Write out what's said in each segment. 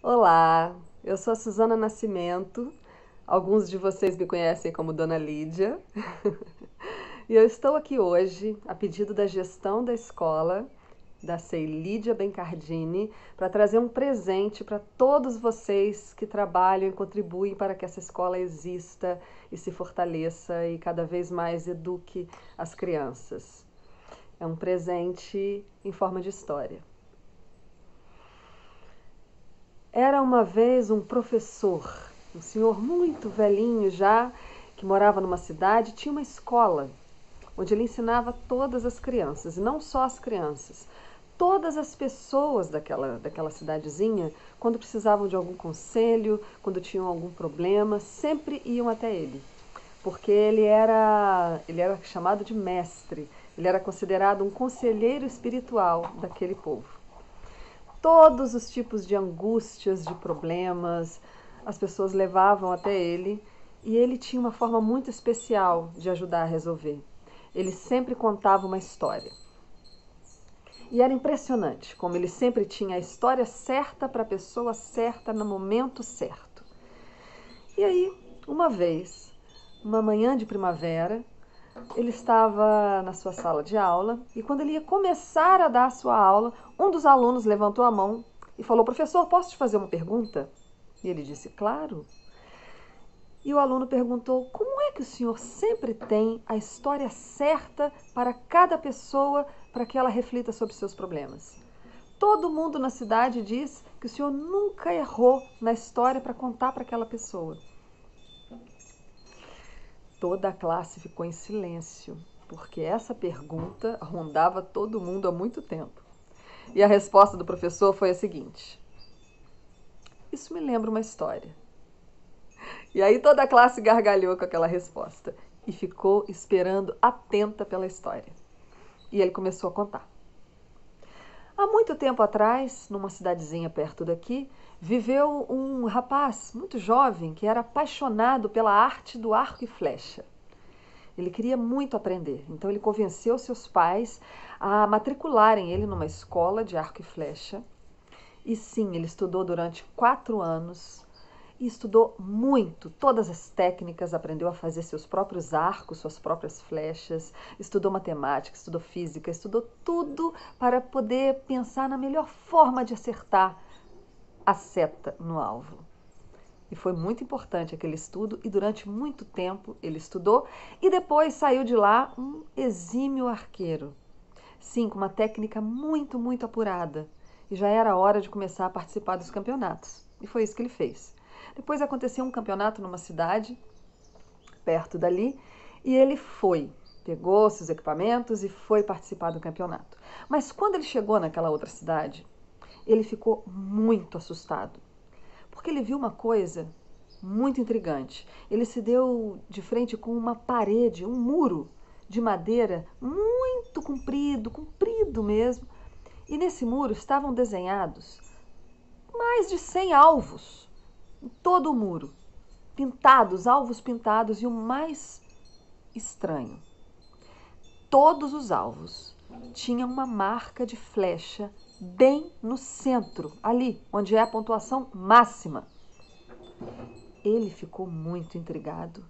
Olá, eu sou a Suzana Nascimento. Alguns de vocês me conhecem como Dona Lídia. E eu estou aqui hoje, a pedido da gestão da escola, da Sei Lídia Bencardini, para trazer um presente para todos vocês que trabalham e contribuem para que essa escola exista e se fortaleça e cada vez mais eduque as crianças. É um presente em forma de história. Era uma vez um professor, um senhor muito velhinho já, que morava numa cidade, tinha uma escola onde ele ensinava todas as crianças, e não só as crianças, todas as pessoas daquela cidadezinha, quando precisavam de algum conselho, quando tinham algum problema, sempre iam até ele, porque ele era chamado de mestre, ele era considerado um conselheiro espiritual daquele povo. Todos os tipos de angústias, de problemas, as pessoas levavam até ele e ele tinha uma forma muito especial de ajudar a resolver. Ele sempre contava uma história. E era impressionante como ele sempre tinha a história certa para a pessoa certa no momento certo. E aí, uma vez, uma manhã de primavera, ele estava na sua sala de aula e quando ele ia começar a dar a sua aula, um dos alunos levantou a mão e falou: "Professor, posso te fazer uma pergunta?" E ele disse: "Claro." E o aluno perguntou: "Como é que o senhor sempre tem a história certa para cada pessoa para que ela reflita sobre seus problemas? Todo mundo na cidade diz que o senhor nunca errou na história para contar para aquela pessoa." Toda a classe ficou em silêncio, porque essa pergunta rondava todo mundo há muito tempo. E a resposta do professor foi a seguinte: "Isso me lembra uma história." E aí toda a classe gargalhou com aquela resposta e ficou esperando atenta pela história. E ele começou a contar. Há muito tempo atrás, numa cidadezinha perto daqui, viveu um rapaz muito jovem que era apaixonado pela arte do arco e flecha. Ele queria muito aprender, então ele convenceu seus pais a matricularem ele numa escola de arco e flecha. E sim, ele estudou durante 4 anos e estudou muito, todas as técnicas, aprendeu a fazer seus próprios arcos, suas próprias flechas, estudou matemática, estudou física, estudou tudo para poder pensar na melhor forma de acertar a seta no alvo. E foi muito importante aquele estudo e durante muito tempo ele estudou e depois saiu de lá um exímio arqueiro. Sim, com uma técnica muito, muito apurada. E já era hora de começar a participar dos campeonatos. E foi isso que ele fez. Depois aconteceu um campeonato numa cidade perto dali e ele foi. Pegou seus equipamentos e foi participar do campeonato. Mas quando ele chegou naquela outra cidade, ele ficou muito assustado porque ele viu uma coisa muito intrigante. Ele se deu de frente com uma parede, um muro de madeira muito comprido, comprido mesmo. E nesse muro estavam desenhados mais de 100 alvos em todo o muro, pintados, alvos pintados, e o mais estranho, todos os alvos tinham uma marca de flecha bem no centro, ali onde é a pontuação máxima. Ele ficou muito intrigado.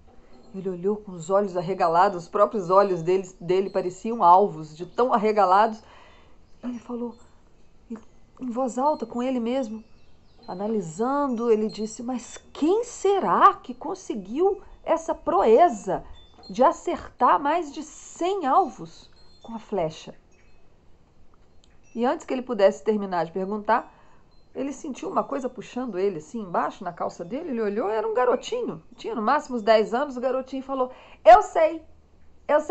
Ele olhou com os olhos arregalados, os próprios olhos dele pareciam alvos, de tão arregalados. Ele falou em voz alta com ele mesmo, analisando, ele disse: "Mas quem será que conseguiu essa proeza de acertar mais de 100 alvos com a flecha?" E antes que ele pudesse terminar de perguntar, ele sentiu uma coisa puxando ele assim embaixo na calça dele. Ele olhou, era um garotinho, tinha no máximo uns 10 anos. O garotinho falou: eu sei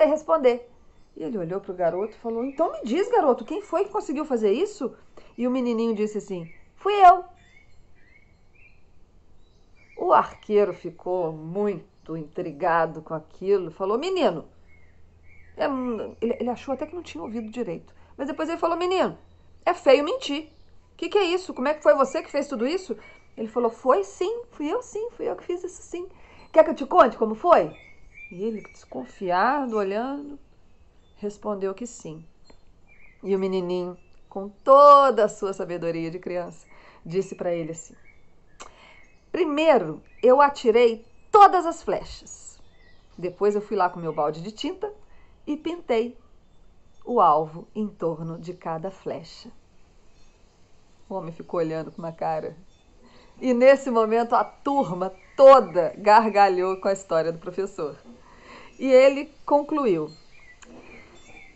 responder." E ele olhou para o garoto e falou: "Então me diz, garoto, quem foi que conseguiu fazer isso?" E o menininho disse assim: "Fui eu." O arqueiro ficou muito intrigado com aquilo, falou: "Menino." Ele achou até que não tinha ouvido direito. Mas depois ele falou: "Menino, é feio mentir. Que é isso? Como é que foi você que fez tudo isso?" Ele falou: "Foi sim, fui eu que fiz isso sim. Quer que eu te conte como foi?" E ele, desconfiado, olhando, respondeu que sim. E o menininho, com toda a sua sabedoria de criança, disse para ele assim: Primeiro, eu atirei todas as flechas. Depois eu fui lá com meu balde de tinta e pintei o alvo em torno de cada flecha. O homem ficou olhando com uma cara. E nesse momento a turma toda gargalhou com a história do professor. E ele concluiu: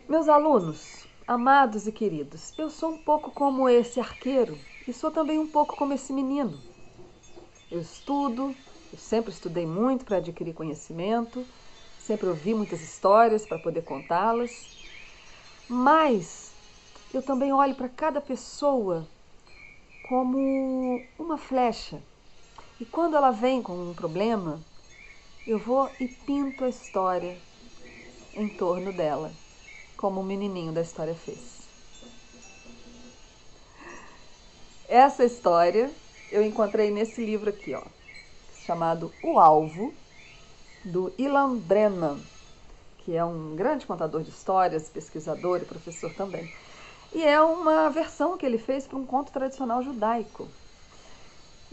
meus alunos, amados e queridos, eu sou um pouco como esse arqueiro e sou também um pouco como esse menino. Eu estudo, eu sempre estudei muito para adquirir conhecimento, sempre ouvi muitas histórias para poder contá-las, mas eu também olho para cada pessoa como uma flecha. E quando ela vem com um problema, eu vou e pinto a história em torno dela, como o menininho da história fez. Essa história eu encontrei nesse livro aqui, ó, chamado O Alvo, do Ilan Brennan, que é um grande contador de histórias, pesquisador e professor também. E é uma versão que ele fez para um conto tradicional judaico.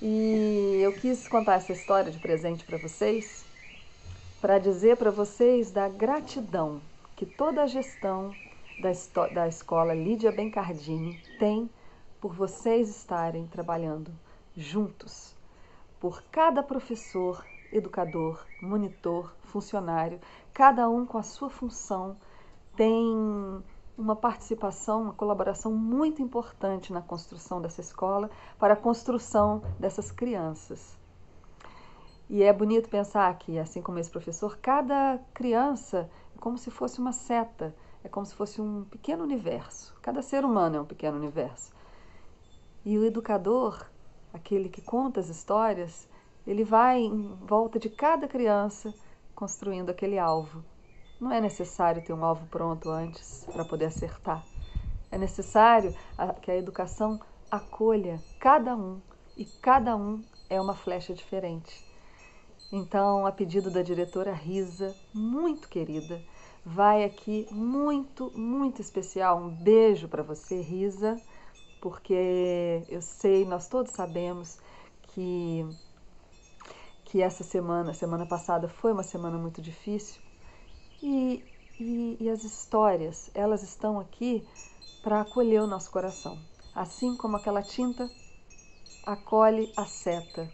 E eu quis contar essa história de presente para vocês, para dizer para vocês da gratidão que toda a gestão da escola Lídia Bencardini tem por vocês estarem trabalhando juntos, por cada professor, educador, monitor, funcionário, cada um com a sua função, tem uma participação, uma colaboração muito importante na construção dessa escola, para a construção dessas crianças. E é bonito pensar que, assim como esse professor, cada criança é como se fosse uma seta, é como se fosse um pequeno universo. Cada ser humano é um pequeno universo. E o educador, aquele que conta as histórias, ele vai em volta de cada criança construindo aquele alvo. Não é necessário ter um alvo pronto antes para poder acertar. É necessário que a educação acolha cada um, e cada um é uma flecha diferente. Então, a pedido da diretora Risa, muito querida, vai aqui muito, muito especial. Um beijo para você, Risa, porque eu sei, nós todos sabemos que essa semana passada foi uma semana muito difícil. E as histórias, elas estão aqui para acolher o nosso coração. Assim como aquela tinta acolhe a seta.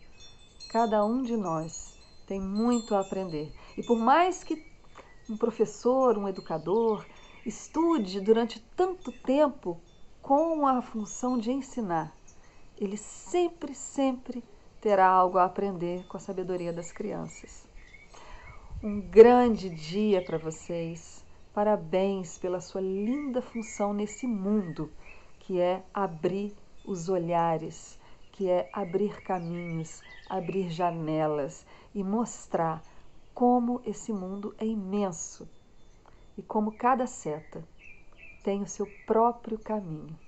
Cada um de nós tem muito a aprender. E por mais que um professor, um educador, estude durante tanto tempo com a função de ensinar, ele sempre, sempre terá algo a aprender com a sabedoria das crianças. Um grande dia para vocês. Parabéns pela sua linda função nesse mundo, que é abrir os olhares, que é abrir caminhos, abrir janelas e mostrar como esse mundo é imenso e como cada seta tem o seu próprio caminho.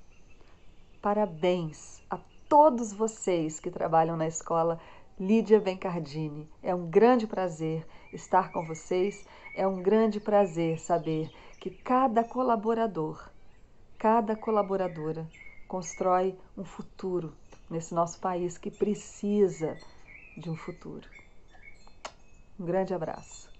Parabéns a todos vocês que trabalham na escola Lídia Bencardini. É um grande prazer estar com vocês, é um grande prazer saber que cada colaborador, cada colaboradora constrói um futuro nesse nosso país que precisa de um futuro. Um grande abraço.